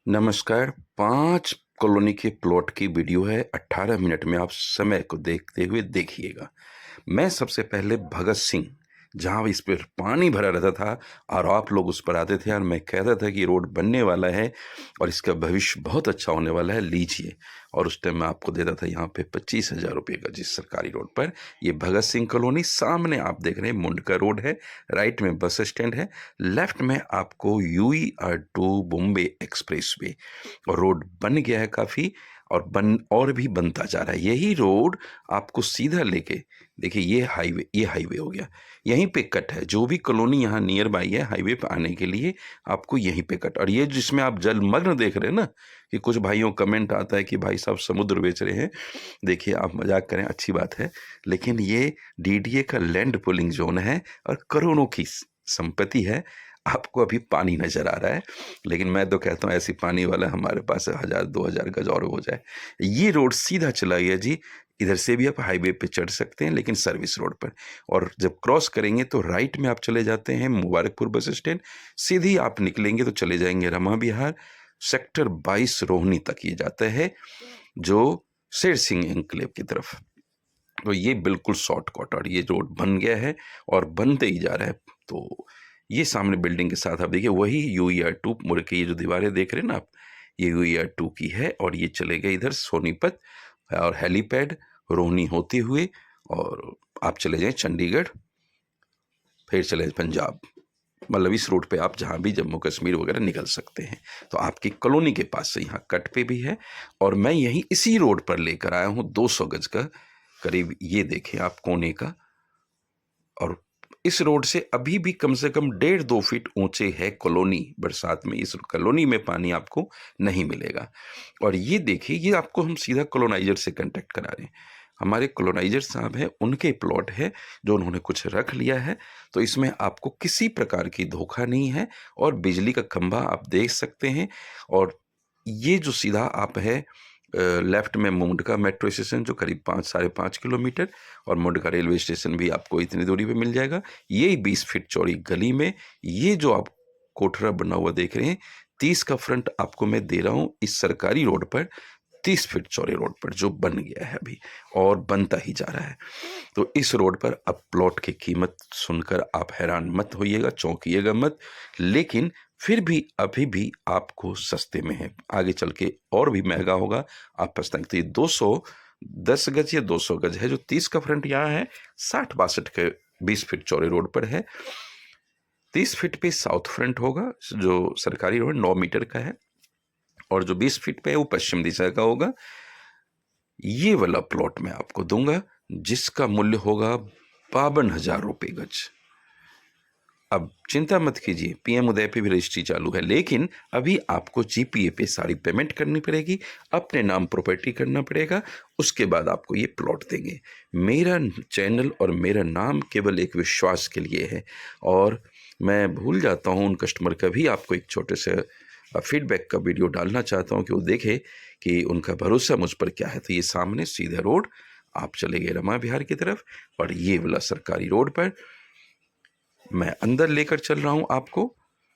नमस्कार। 5 कॉलोनी के प्लॉट की वीडियो है। 18 मिनट में आप समय को देखते हुए देखिएगा। मैं सबसे पहले भगत सिंह, जहाँ इस पर पानी भरा रहता था और आप लोग उस पर आते थे और मैं कहता था कि रोड बनने वाला है और इसका भविष्य बहुत अच्छा होने वाला है, लीजिए। और उस टाइम मैं आपको देता था यहाँ पे 25,000 रुपये का, जिस सरकारी रोड पर। ये भगत सिंह कॉलोनी, सामने आप देख रहे हैं मुंडका रोड है, राइट में बस स्टैंड है, लेफ्ट में आपको यूईआर टू बॉम्बे एक्सप्रेस वे। और रोड बन गया है काफ़ी, और भी बनता जा रहा है। यही रोड आपको सीधा लेके, देखिए ये हाईवे हो गया, यहीं पे कट है। जो भी कॉलोनी यहाँ नियर बाई है हाईवे पे आने के लिए, आपको यहीं पे कट। और ये जिसमें आप जलमग्न देख रहे हैं ना, कि कुछ भाइयों कमेंट आता है कि भाई साहब समुद्र बेच रहे हैं। देखिए, आप मजाक करें, अच्छी बात है, लेकिन ये डीडीए का लैंड पुलिंग जोन है और करोड़ों की संपत्ति है। आपको अभी पानी नजर आ रहा है, लेकिन मैं तो कहता हूँ ऐसी पानी वाला हमारे पास 1000-2000 गज और हो जाए। ये रोड सीधा चला गया जी। इधर से भी आप हाईवे पे चढ़ सकते हैं, लेकिन सर्विस रोड पर। और जब क्रॉस करेंगे तो राइट में आप चले जाते हैं मुबारकपुर बस स्टैंड, सीधी आप निकलेंगे तो चले जाएंगे रमा विहार, सेक्टर 22 रोहिणी तक ये जाता है, जो शेर सिंह एन्क्लेव की तरफ। तो ये बिल्कुल शॉर्टकट, और ये रोड बन गया है और बनते ही जा रहा है। तो ये सामने बिल्डिंग के साथ आप देखिए, वही यूईआर 2 मुड़ के, ये जो दीवारें देख रहे हैं ना आप, ये यूईआर 2 की है। और ये चले गए इधर सोनीपत और हेलीपैड रोहिणी होते हुए, और आप चले जाएं चंडीगढ़, फिर चले जाएं पंजाब। मतलब इस रोड पे आप जहाँ भी जम्मू कश्मीर वगैरह निकल सकते हैं। तो आपकी कॉलोनी के पास से यहाँ कट पे भी है, और मैं यहीं इसी रोड पर लेकर आया हूँ 200 गज का करीब, ये देखें आप कोने का। और इस रोड से अभी भी कम से कम 1.5-2 फीट ऊंचे है कॉलोनी। बरसात में इस कॉलोनी में पानी आपको नहीं मिलेगा। और ये देखिए, ये आपको हम सीधा कॉलोनाइजर से कांटेक्ट करा रहे हैं। हमारे कॉलोनाइजर साहब हैं, उनके प्लॉट है जो उन्होंने कुछ रख लिया है। तो इसमें आपको किसी प्रकार की धोखा नहीं है। और बिजली का खंभा आप देख सकते हैं। और ये जो सीधा आप है, लेफ्ट में मुंडका मेट्रो स्टेशन, जो करीब 5-5.5 किलोमीटर, और मुंडका रेलवे स्टेशन भी आपको इतनी दूरी पे मिल जाएगा। ये 20 फीट चौड़ी गली में ये जो आप कोठरा बना हुआ देख रहे हैं, 30 का फ्रंट आपको मैं दे रहा हूँ इस सरकारी रोड पर, 30 फीट चौड़े रोड पर, जो बन गया है अभी और बनता ही जा रहा है। तो इस रोड पर अब प्लॉट की कीमत सुनकर आप हैरान मत होइएगा, चौंकिएगा मत, लेकिन फिर भी अभी भी आपको सस्ते में है। आगे चल के और भी महंगा होगा, आप पछताएंगे। तो ये 210 गज या 200 गज है, जो 30 का फ्रंट यहाँ है, 60-62 के 20 फीट चौड़े रोड पर है। 30 फीट पे साउथ फ्रंट होगा, जो सरकारी रोड 9 मीटर का है, और जो 20 फीट पे है वो पश्चिम दिशा का होगा। ये वाला प्लॉट मैं आपको दूंगा, जिसका मूल्य होगा 52,000 रुपये गज। अब चिंता मत कीजिए, पीएम उदय पे भी रजिस्ट्री चालू है, लेकिन अभी आपको जीपीए पे सारी पेमेंट करनी पड़ेगी, अपने नाम प्रॉपर्टी करना पड़ेगा, उसके बाद आपको ये प्लॉट देंगे। मेरा चैनल और मेरा नाम केवल एक विश्वास के लिए है, और मैं भूल जाता हूँ उन कस्टमर का भी आपको एक छोटे से फीडबैक का वीडियो डालना चाहता हूँ, कि वो देखे कि उनका भरोसा मुझ पर क्या है। तो ये सामने सीधा रोड, आप चले गए रमा विहार की तरफ, और ये वाला सरकारी रोड पर मैं अंदर लेकर चल रहा हूं आपको।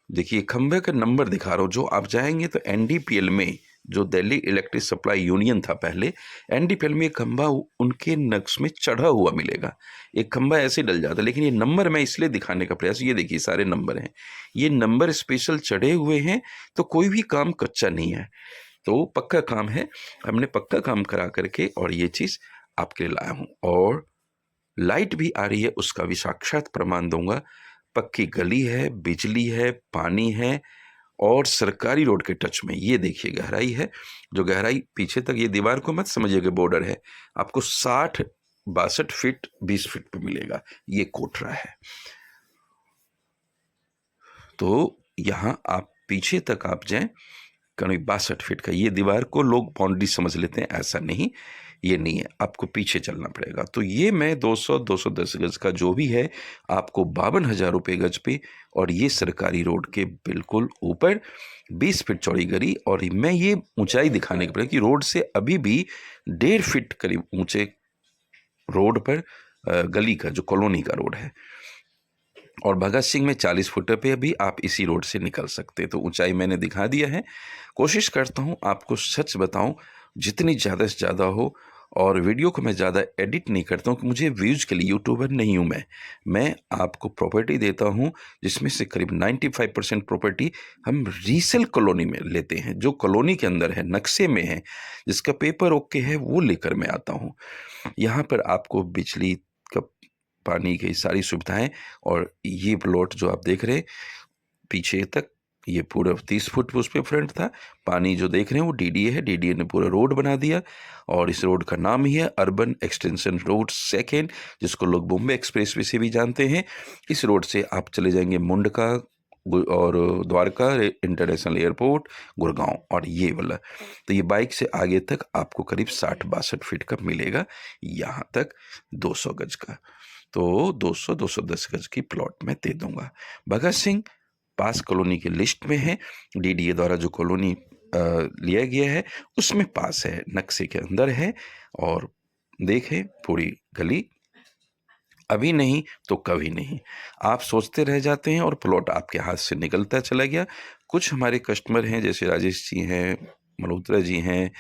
देखिए, खंभे का नंबर दिखा रहा हूं, जो आप जाएंगे तो एनडीपीएल में, जो दिल्ली इलेक्ट्रिक सप्लाई यूनियन था पहले, एनडीपीएल में एक खंभा उनके नक्श में चढ़ा हुआ मिलेगा। एक खंभा ऐसे डल जाता है, लेकिन ये नंबर मैं इसलिए दिखाने का प्रयास, ये देखिए सारे नंबर हैं, ये नंबर स्पेशल चढ़े हुए हैं। तो कोई भी काम कच्चा नहीं है, तो पक्का काम है। हमने पक्का काम करा करके और ये चीज आपके लिए लाया हूं। और लाइट भी आ रही है, उसका भी साक्षात प्रमाण दूंगा। पक्की गली है, बिजली है, पानी है, और सरकारी रोड के टच में ये देखिए गहराई है। जो गहराई पीछे तक, ये दीवार को मत समझिएगा बॉर्डर है, आपको 60-62 फीट 20 फीट पे मिलेगा, ये कोठरा है। तो यहाँ आप पीछे तक आप जाएं, करीब 62 फीट का, ये दीवार को लोग बाउंड्री समझ लेते हैं, ऐसा नहीं, ये नहीं है, आपको पीछे चलना पड़ेगा। तो ये मैं 200-210 गज का जो भी है, आपको 52,000 रुपये गज पे, और ये सरकारी रोड के बिल्कुल ऊपर 20 फीट चौड़ी गली। और मैं ये ऊंचाई दिखाने के लिए कि रोड से अभी भी 1.5 फीट करीब ऊंचे रोड पर गली का, जो कॉलोनी का रोड है, और भगत सिंह में 40 फुट पे भी आप इसी रोड से निकल सकते हैं। तो ऊंचाई मैंने दिखा दिया है। कोशिश करता हूँ आपको सच बताऊँ, जितनी ज़्यादा से ज़्यादा हो, और वीडियो को मैं ज़्यादा एडिट नहीं करता हूँ कि मुझे व्यूज़ के लिए यूट्यूबर नहीं हूँ मैं आपको प्रॉपर्टी देता हूँ जिसमें से करीब 95% प्रॉपर्टी हम रीसेल कॉलोनी में लेते हैं, जो कॉलोनी के अंदर है, नक्शे में है, जिसका पेपर ओके है, वो लेकर मैं आता हूँ। यहाँ पर आपको बिजली का, पानी की सारी सुविधाएं, और ये प्लॉट जो आप देख रहे हैं पीछे तक, ये पूरा 30 फुट उस पे फ्रंट था। पानी जो देख रहे हैं वो डीडीए है, डीडीए ने पूरा रोड बना दिया, और इस रोड का नाम ही है अर्बन एक्सटेंशन रोड सेकेंड, जिसको लोग बॉम्बे एक्सप्रेसवे से भी जानते हैं। इस रोड से आप चले जाएंगे मुंडका और द्वारका इंटरनेशनल एयरपोर्ट, गुड़गांव, और ये वाला। तो ये बाइक से आगे तक आपको करीब 60-62 फीट का मिलेगा, यहाँ तक 200 गज का। तो 200-210 गज की प्लॉट मैं दे दूंगा। भगत सिंह पास कॉलोनी की लिस्ट में है, डीडीए द्वारा जो कॉलोनी लिया गया है उसमें पास है, नक्शे के अंदर है। और देखें पूरी गली, अभी नहीं तो कभी नहीं। आप सोचते रह जाते हैं और प्लॉट आपके हाथ से निकलता चला गया। कुछ हमारे कस्टमर हैं, जैसे राजेश जी हैं, मल्होत्रा जी हैं,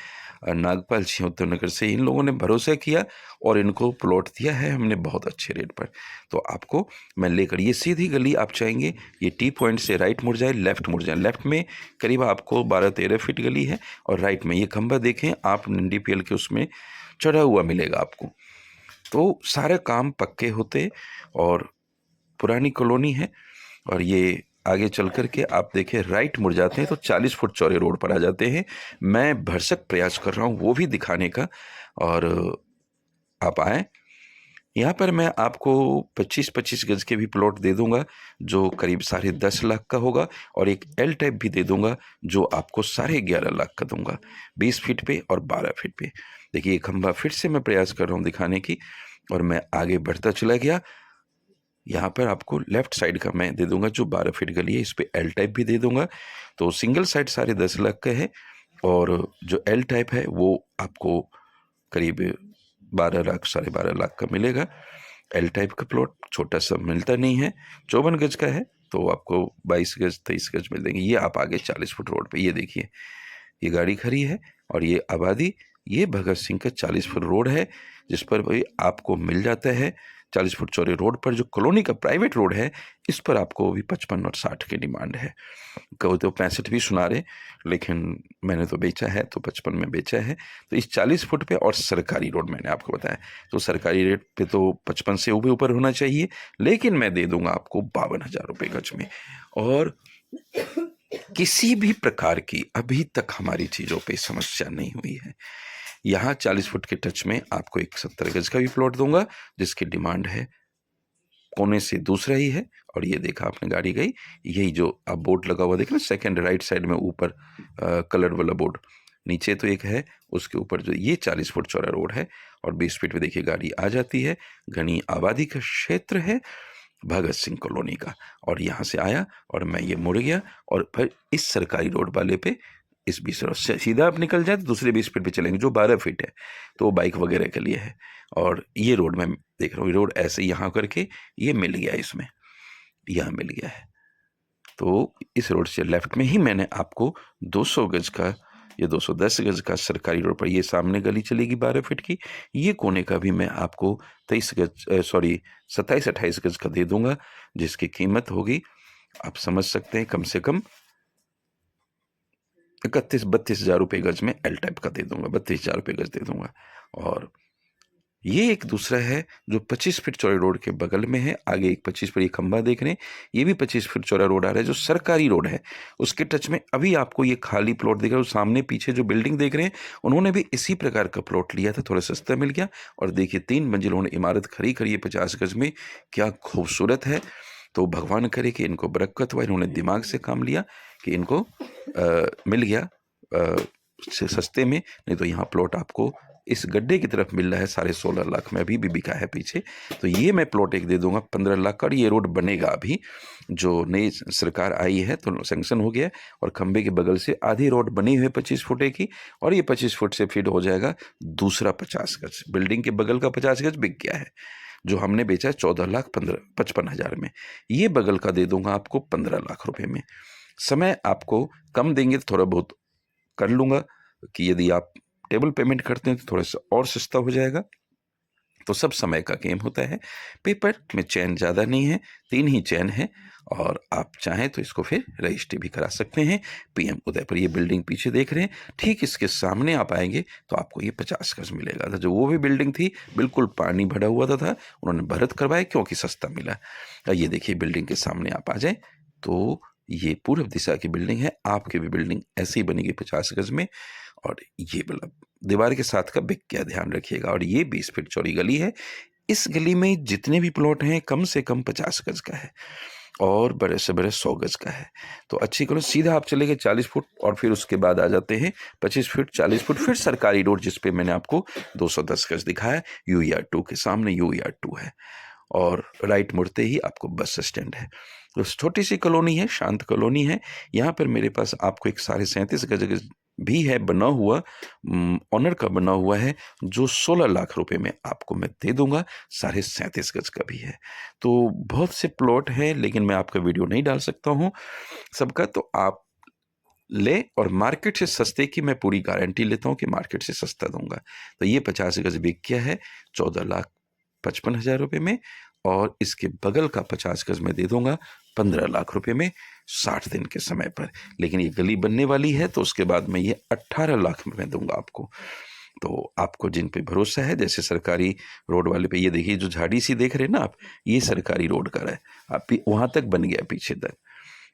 नागपाल जी उत्तर नगर से, इन लोगों ने भरोसा किया और इनको प्लॉट दिया है हमने बहुत अच्छे रेट पर। तो आपको मैं लेकर, ये सीधी गली आप चाहेंगे, ये टी पॉइंट से राइट मुड़ जाए, लेफ्ट मुड़ जाए, लेफ्ट में करीब आपको 12-13 फीट गली है, और राइट में ये खंभा देखें आप, NDPL के उसमें चढ़ा हुआ मिलेगा आपको। तो सारे काम पक्के होते, और पुरानी कॉलोनी है। और ये आगे चल कर के आप देखें राइट मुड़ जाते हैं तो 40 फुट चौड़े रोड पर आ जाते हैं। मैं भरसक प्रयास कर रहा हूँ वो भी दिखाने का, और आप आए यहाँ पर। मैं आपको 25-25 गज के भी प्लॉट दे दूंगा जो करीब 10.5 लाख का होगा, और एक एल टाइप भी दे दूंगा जो आपको 11.5 लाख का दूंगा, 20 फीट पे और 12 फीट पे। देखिए खंभा फिर से मैं प्रयास कर रहा हूँ दिखाने की, और मैं आगे बढ़ता चला गया। यहाँ पर आपको लेफ्ट साइड का मैं दे दूंगा जो 12 फीट गली है, इस पे एल टाइप भी दे दूंगा। तो सिंगल साइड 10.5 लाख का है, और जो एल टाइप है वो आपको करीब 12 लाख 12.5 लाख का मिलेगा। एल टाइप का प्लॉट छोटा सा मिलता नहीं है, 54 गज का है तो आपको 22 गज 23 गज मिल देंगे। ये आप आगे 40 फुट रोड पे, ये देखिए ये गाड़ी खड़ी है, और ये आबादी, ये भगत सिंह का 40 फुट रोड है, जिस पर भाई आपको मिल जाता है 40 फुट चौड़े रोड पर। जो कॉलोनी का प्राइवेट रोड है इस पर आपको भी 55 और 60 की डिमांड है। कहो तो 65 भी सुना रहे, लेकिन मैंने तो बेचा है तो 55 में बेचा है। तो इस 40 फुट पे, और सरकारी रोड मैंने आपको बताया, तो सरकारी रेट पे तो 55 से भी ऊपर होना चाहिए, लेकिन मैं दे दूंगा आपको 52,000 रुपये गज में। और किसी भी प्रकार की अभी तक हमारी चीज़ों पे समस्या नहीं हुई है। यहाँ 40 फुट के टच में आपको एक 70 गज का भी प्लॉट दूंगा जिसकी डिमांड है, कोने से दूसरा ही है। और ये देखा आपने गाड़ी गई, यही जो आप बोर्ड लगा हुआ देख रहे सेकंड राइट साइड में ऊपर कलर वाला बोर्ड, नीचे तो एक है, उसके ऊपर जो ये 40 फुट चौड़ा रोड है, और 20 फीट पे देखिए गाड़ी आ जाती है। घनी आबादी का क्षेत्र है भगत सिंह कॉलोनी का, और यहाँ से आया और मैं ये मुड़ गया, और फिर इस सरकारी रोड वाले पे इस 20 रोड से सीधा आप निकल जाए तो दूसरे 20 फीट पे चलेंगे जो 12 फीट है, तो वो बाइक वगैरह के लिए है। और ये रोड मैं देख रहा हूँ, ये रोड ऐसे यहाँ करके ये मिल गया, इसमें यहाँ मिल गया है। तो इस रोड से लेफ्ट में ही मैंने आपको 200 गज का, ये 210 गज का सरकारी रोड पर, ये सामने गली चलेगी 12 फीट की, ये कोने का भी मैं आपको 27-28 गज का दे दूंगा, जिसकी कीमत होगी, आप समझ सकते हैं, कम से कम 31-32 हजार रुपये गज में एल टाइप का दे दूंगा, 32,000 रुपये गज दे दूंगा। और ये एक दूसरा है जो 25 फीट चौड़े रोड के बगल में है, आगे एक 25 फीट खंबा देख रहे हैं, ये भी 25 फीट चौड़ा रोड आ रहा है जो सरकारी रोड है, उसके टच में अभी आपको ये खाली प्लॉट दिख रहा है। सामने पीछे जो बिल्डिंग देख रहे हैं उन्होंने भी इसी प्रकार का प्लॉट लिया था, थोड़ा सस्ता मिल गया। और देखिए 3 मंजिल उन्होंने इमारत खड़ी करी है 50 गज में, क्या खूबसूरत है। तो भगवान करे कि इनको बरकत हुआ, इन्होंने दिमाग से काम लिया कि इनको मिल गया सस्ते में, नहीं तो यहाँ प्लॉट आपको इस गड्ढे की तरफ मिल रहा है 16.5 लाख में, अभी भी बिका है पीछे। तो ये मैं प्लॉट एक दे दूंगा 15 लाख का, और ये रोड बनेगा अभी, जो नई सरकार आई है तो सैंक्शन हो गया, और खंबे के बगल से आधी रोड बनी हुई है 25 फुटे की, और ये 25 फुट से फिट हो जाएगा दूसरा 50 गज, बिल्डिंग के बगल का 50 गज बिक गया है, जो हमने बेचा है 14,55,000 में। ये बगल का दे दूंगा आपको 15 लाख रुपए में। समय आपको कम देंगे तो थोड़ा बहुत कर लूँगा कि यदि आप टेबल पेमेंट करते हैं तो थोड़ा सा और सस्ता हो जाएगा। तो सब समय का गेम होता है। पेपर में चैन ज़्यादा नहीं है, 3 ही चैन है और आप चाहें तो इसको फिर रजिस्ट्री भी करा सकते हैं। पीएम उदयपुर, ये बिल्डिंग पीछे देख रहे हैं, ठीक इसके सामने आप आएँगे तो आपको ये 50 गज़ मिलेगा। तो जो वो भी बिल्डिंग थी बिल्कुल पानी भरा हुआ था, उन्होंने भरत करवाया क्योंकि सस्ता मिला। ये देखिए बिल्डिंग के सामने आप आ जाएँ तो ये पूर्व दिशा की बिल्डिंग है, आपकी भी बिल्डिंग ऐसे ही बनेगी 50 गज़ में। और ये मतलब दीवार के साथ का बिक क्या ध्यान रखिएगा। और ये 20 फीट चौड़ी गली है। इस गली में जितने भी प्लॉट हैं कम से कम 50 गज का है और बड़े से बड़े 100 गज का है। तो अच्छी करो, सीधा आप चले गए 40 फुट और फिर उसके बाद आ जाते हैं 25 फुट 40 फुट, फिर सरकारी रोड जिस पे मैंने आपको 210 गज दिखाया, यूईआर 2 के सामने यूईआर 2 है और राइट मुड़ते ही आपको बस स्टैंड है। तो छोटी सी कॉलोनी है, शांत कॉलोनी है। यहाँ पर मेरे पास आपको एक 37.5 गज भी है बना हुआ, ऑनर का बना हुआ है, जो 16 लाख रुपए में आपको मैं दे दूंगा। 37.5 गज का भी है। तो बहुत से प्लॉट है लेकिन मैं आपका वीडियो नहीं डाल सकता हूँ सबका। तो आप ले और मार्केट से सस्ते की मैं पूरी गारंटी लेता हूँ कि मार्केट से सस्ता दूंगा। तो ये 50 गज बिक गया है 14,55,000 रुपये में और इसके बगल का 50 गज में दे दूंगा 15 लाख रुपए में 60 दिन के समय पर। लेकिन ये गली बनने वाली है तो उसके बाद मैं ये 18 लाख में दूंगा आपको। तो आपको जिन पे भरोसा है, जैसे सरकारी रोड वाले पे, ये देखिए जो झाड़ी सी देख रहे हैं ना आप, ये सरकारी रोड का है। आप वहां तक बन गया पीछे तक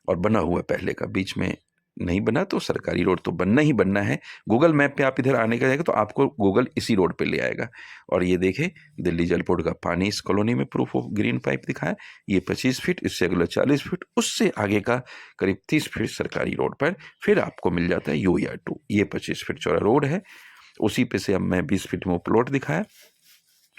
और बना हुआ पहले का, बीच में नहीं बना। तो सरकारी रोड तो बनना ही बनना है। गूगल मैप पे आप इधर आने का जाएगा तो आपको गूगल इसी रोड पे ले आएगा। और ये देखे दिल्ली जल बोर्ड का पानी इस कॉलोनी में प्रूफ ऑफ ग्रीन पाइप दिखाया। ये 25 फीट, इससे अगला 40 फीट, उससे आगे का करीब 30 फीट सरकारी रोड पर फिर आपको मिल जाता है यूईआर 2। ये 25 फीट चौड़ा रोड है, उसी पे से अब मैं 20 फीट में वो प्लॉट दिखाया।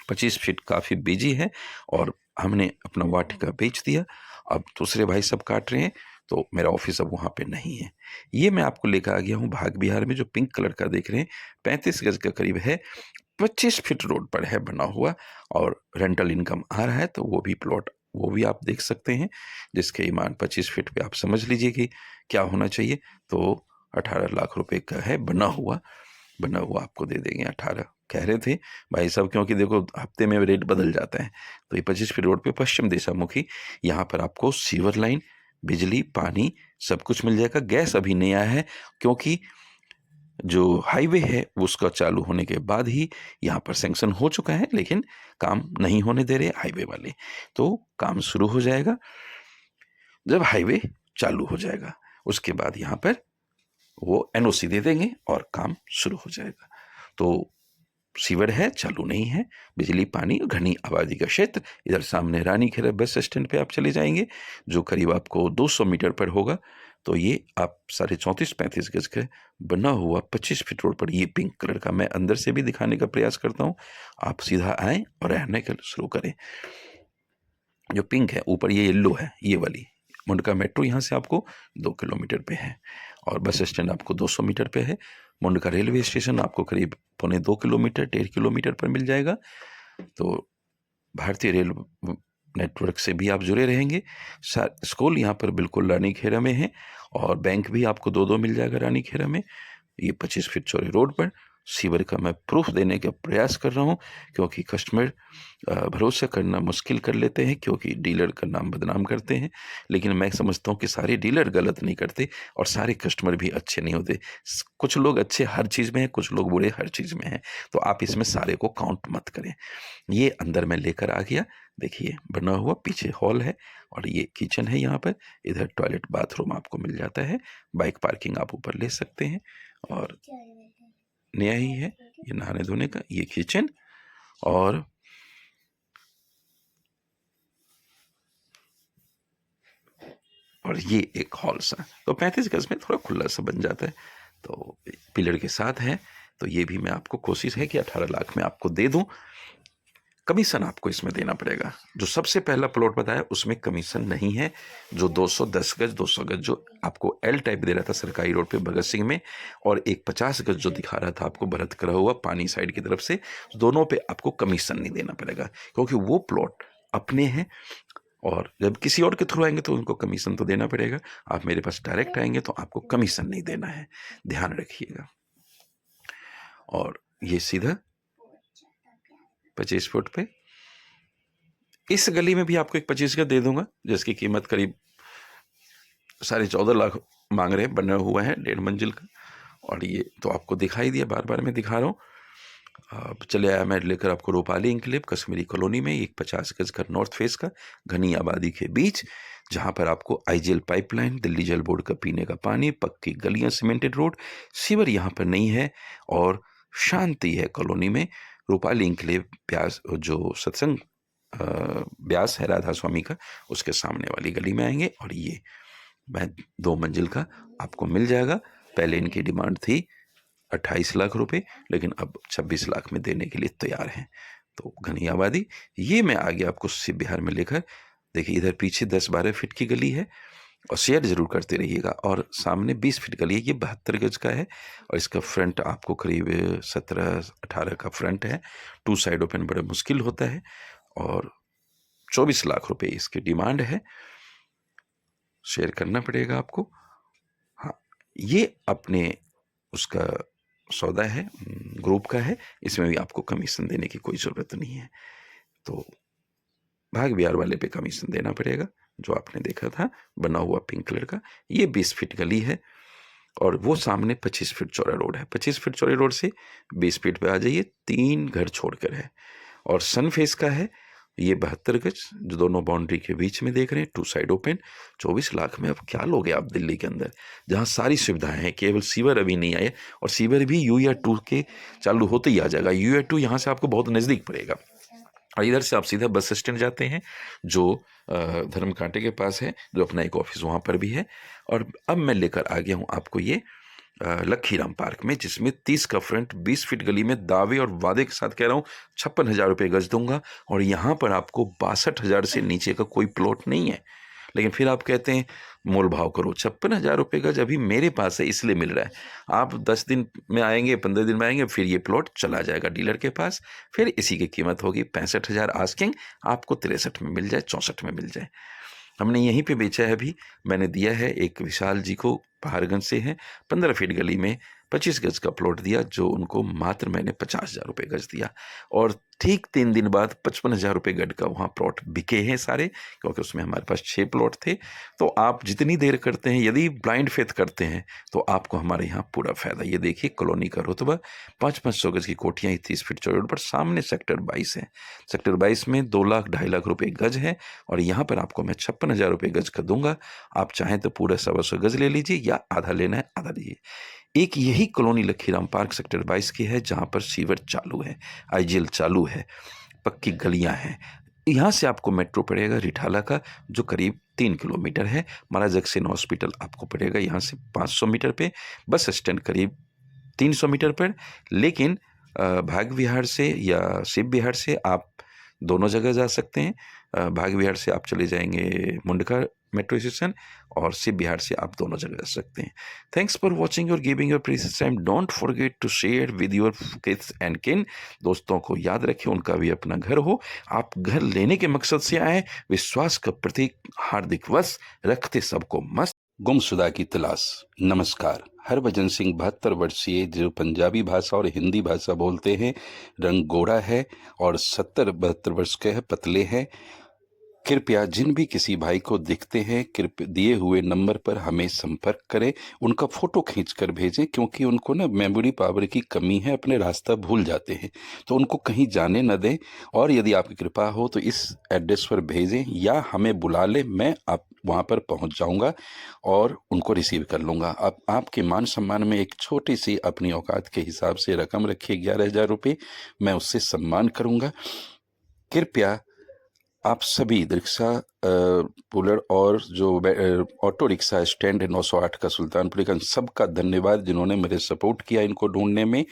25 फीट काफ़ी बिजी है और हमने अपना वाटिका बेच दिया। अब दूसरे भाई सब काट रहे हैं तो मेरा ऑफिस अब वहाँ पे नहीं है। ये मैं आपको लेकर आ गया हूँ भाग बिहार में, जो पिंक कलर का देख रहे हैं, 35 गज का करीब है, 25 फीट रोड पर है बना हुआ और रेंटल इनकम आ रहा है। तो वो भी प्लॉट, वो भी आप देख सकते हैं, जिसके ईमान 25 फीट पे आप समझ लीजिए कि क्या होना चाहिए। तो 18 लाख रुपए का है बना हुआ। बना हुआ आपको दे देंगे 18 कह रहे थे भाई साहब, क्योंकि देखो हफ्ते में रेट बदल जाता है। तो ये 25 फीट रोड पे पश्चिम दिशामुखी, यहाँ पर आपको सीवर लाइन, बिजली, पानी सब कुछ मिल जाएगा। गैस अभी नहीं आया है क्योंकि जो हाईवे है उसका चालू होने के बाद ही यहाँ पर सैंक्शन हो चुका है, लेकिन काम नहीं होने दे रहे हाईवे वाले। तो काम शुरू हो जाएगा जब हाईवे चालू हो जाएगा, उसके बाद यहाँ पर वो एनओसी दे देंगे और काम शुरू हो जाएगा। तो सीवर है, चालू नहीं है, बिजली, पानी, घनी आबादी का क्षेत्र। इधर सामने रानीखेड़ा बस स्टैंड पे आप चले जाएंगे जो करीब आपको 200 मीटर पर होगा। तो ये आप 34-35 गज का बना हुआ 25 फीट रोड पर, ये पिंक कलर का मैं अंदर से भी दिखाने का प्रयास करता हूँ। आप सीधा आएँ और रहने का शुरू करें। जो पिंक है ऊपर, ये येल्लो है, ये वाली मुंडका मेट्रो यहाँ से आपको 2 किलोमीटर पे है और बस स्टैंड आपको 200 मीटर पे है। मुंडका रेलवे स्टेशन आपको करीब 1.25 किलोमीटर 1.5 किलोमीटर पर मिल जाएगा। तो भारतीय रेल नेटवर्क से भी आप जुड़े रहेंगे। स्कूल यहाँ पर बिल्कुल रानीखेड़ा में है और बैंक भी आपको 2-2 मिल जाएगा रानीखेड़ा में। ये 25 फीट चौड़े रोड पर सीवर का मैं प्रूफ देने का प्रयास कर रहा हूँ, क्योंकि कस्टमर भरोसा करना मुश्किल कर लेते हैं क्योंकि डीलर का नाम बदनाम करते हैं। लेकिन मैं समझता हूँ कि सारे डीलर गलत नहीं करते और सारे कस्टमर भी अच्छे नहीं होते। कुछ लोग अच्छे हर चीज़ में हैं, कुछ लोग बुरे हर चीज़ में हैं। तो आप इसमें सारे को काउंट मत करें। ये अंदर मैं लेकर आ गया, देखिए बना हुआ, पीछे हॉल है और ये किचन है यहाँ पर। इधर टॉयलेट बाथरूम आपको मिल जाता है, बाइक पार्किंग आप ऊपर ले सकते हैं और नया ही है ये नहाने धोने का। ये किचन और ये एक हॉल सा। तो 35 गज में थोड़ा खुला सा बन जाता है। तो पिलर के साथ है। तो ये भी मैं आपको कोशिश है कि 18 लाख में आपको दे दूं। कमीशन आपको इसमें देना पड़ेगा। जो सबसे पहला प्लॉट बताया उसमें कमीशन नहीं है। जो 210 गज 200 गज जो आपको एल टाइप दे रहा था सरकारी रोड पे भगत सिंह में, और एक 50 गज जो दिखा रहा था आपको भरत करा हुआ पानी साइड की तरफ से, दोनों पे आपको कमीशन नहीं देना पड़ेगा, क्योंकि वो प्लॉट अपने हैं। और जब किसी और के थ्रू आएंगे तो उनको कमीशन तो देना पड़ेगा। आप मेरे पास डायरेक्ट आएंगे तो आपको कमीशन नहीं देना है, ध्यान रखिएगा। और ये सीधा 25 फुट पे इस गली में भी आपको एक 25 का दे दूंगा, जिसकी कीमत करीब 14.5 लाख मांग रहे हैं, बना हुआ है 1.5 मंजिल का। और ये तो आपको दिखाई दिया, बार बार मैं दिखा रहा हूँ। अब चले आया मैं लेकर आपको रूपाली इंक्लेव कश्मीरी कॉलोनी में, एक 50 गज का नॉर्थ फेस का घनी आबादी के बीच, जहां पर आपको आईजीएल पाइपलाइन, दिल्ली जल बोर्ड का पीने का पानी, पक्की गलियां, सीमेंटेड रोड, सीवर यहाँ पर नहीं है, और शांति है कॉलोनी में। रूपाली इंक्लेव ब्यास, जो सत्संग ब्यास है राधा स्वामी का, उसके सामने वाली गली में आएंगे। और ये मैं 2 मंजिल का आपको मिल जाएगा। पहले इनकी डिमांड थी 28 लाख रुपए, लेकिन अब 26 लाख में देने के लिए तैयार हैं। तो घनी आबादी, ये मैं आगे आपको शिव बिहार में लेकर, देखिए इधर पीछे 10-12 फीट की गली है, और शेयर जरूर करते रहिएगा। और सामने 20 फीट गली है, ये 72 गज का है, और इसका फ्रंट आपको करीब 17-18 का फ्रंट है। 2 साइड ओपन बड़ा मुश्किल होता है, और 24 लाख रुपए इसकी डिमांड है। शेयर करना पड़ेगा आपको। हाँ, ये अपने उसका सौदा है, ग्रुप का है, इसमें भी आपको कमीशन देने की कोई ज़रूरत नहीं है। तो भाग बिहार वाले पे कमीशन देना पड़ेगा, जो आपने देखा था बना हुआ पिंक कलर का। ये 20 फीट गली है, और वो सामने 25 फीट चौड़ा रोड है। 25 फीट चौड़े रोड से 20 फीट पे आ जाइए, 3 घर छोड़कर है, और सन फेस का है। ये 72 गज जो दोनों बाउंड्री के बीच में देख रहे हैं, 2 साइड ओपन। 24 लाख में अब क्या लोगे आप दिल्ली के अंदर, जहाँ सारी सुविधाएं हैं, केवल सीवर अभी नहीं आए, और सीवर भी UR2 के चालू होते ही आ जाएगा। UR2 यहाँ से आपको बहुत नज़दीक पड़ेगा, और इधर से आप सीधा बस स्टैंड जाते हैं, जो धर्म कांटे के पास है, जो अपना एक ऑफिस वहाँ पर भी है। और अब मैं लेकर आ गया हूँ आपको ये लखीराम पार्क में, जिसमें 30 का फ्रंट, 20 फीट गली में, दावे और वादे के साथ कह रहा हूँ 56,000 रुपये गज दूंगा। और यहाँ पर आपको 62,000 से नीचे का कोई प्लॉट नहीं है। लेकिन फिर आप कहते हैं मोल भाव करो, 56,000 रुपये गज अभी मेरे पास है इसलिए मिल रहा है। आप 10 दिन में आएंगे, 15 दिन में आएंगे, फिर ये प्लॉट चला जाएगा डीलर के पास, फिर इसी की कीमत होगी 65,000 आस्किंग, आपको 63 में मिल जाए, 64 में मिल जाए। हमने यहीं पे बेचा है अभी, मैंने दिया है एक विशाल जी को, पहाड़गंज से है, 15 फीट गली में 25 गज का प्लॉट दिया, जो उनको मात्र मैंने 50,000 रुपये गज दिया। और ठीक 3 दिन बाद 55,000 रुपये गज का वहाँ प्लॉट बिके हैं सारे, क्योंकि उसमें हमारे पास 6 प्लॉट थे। तो आप जितनी देर करते हैं, यदि ब्लाइंड फेथ करते हैं, तो आपको हमारे यहाँ पूरा फायदा। ये देखिए कॉलोनी का रुतबा, 500 गज की कोठियाँ 30 फीट चौड़े रोड पर, सामने सेक्टर 22 है। सेक्टर 22 में 2 लाख 2.5 लाख रुपये गज है, और यहाँ पर आपको मैं 56,000 रुपये गज का दूंगा। आप चाहें तो पूरा 125 गज ले लीजिए, या आधा लेना है आधा लीजिए। एक यही कॉलोनी लखीराम पार्क सेक्टर 22 की है, जहाँ पर सीवर चालू है, आईजीएल चालू है, पक्की गलियां हैं। यहाँ से आपको मेट्रो पड़ेगा रिठाला का, जो करीब 3 किलोमीटर है। महाराज जगसेन हॉस्पिटल आपको पड़ेगा यहाँ से 500 मीटर पे, बस स्टैंड करीब 300 मीटर पर। लेकिन भाग विहार से या शिव विहार से आप दोनों जगह जा सकते हैं। भाग विहार से आप चले जाएंगे मुंडका मेट्रो स्टेशन, और शिव विहार से आप दोनों जगह जा सकते हैं। थैंक्स फॉर वॉचिंग और giving your precious time. Don't forget to share with your kids and kin. दोस्तों को याद रखें, उनका भी अपना घर हो। आप घर लेने के मकसद से आए, विश्वास का प्रतीक हार्दिक वश, रखते सबको मस्त। गुमशुदा की तलाश। नमस्कार, हरभजन सिंह 72 वर्षीय, जो पंजाबी भाषा और हिंदी भाषा बोलते हैं, रंग गोरा है और 70-72 वर्ष के हैं, पतले हैं। कृपया जिन भी किसी भाई को दिखते हैं, कृपया दिए हुए नंबर पर हमें संपर्क करें, उनका फोटो खींचकर भेजें, क्योंकि उनको ना मेमोरी पावर की कमी है, अपने रास्ता भूल जाते हैं, तो उनको कहीं जाने न दें। और यदि आपकी कृपा हो तो इस एड्रेस पर भेजें, या हमें बुला लें, मैं आप वहाँ पर पहुँच जाऊँगा और उनको रिसीव कर लूँगा। आपके मान सम्मान में एक छोटी सी अपनी औकात के हिसाब से रकम रखिए, 11,000 रुपये, मैं उससे सम्मान करूँगा। कृपया आप सभी रिक्शा पुलर और जो ऑटो रिक्शा स्टैंड है 908 का सुल्तानपुरी का, सबका धन्यवाद जिन्होंने मेरे सपोर्ट किया इनको ढूंढने में।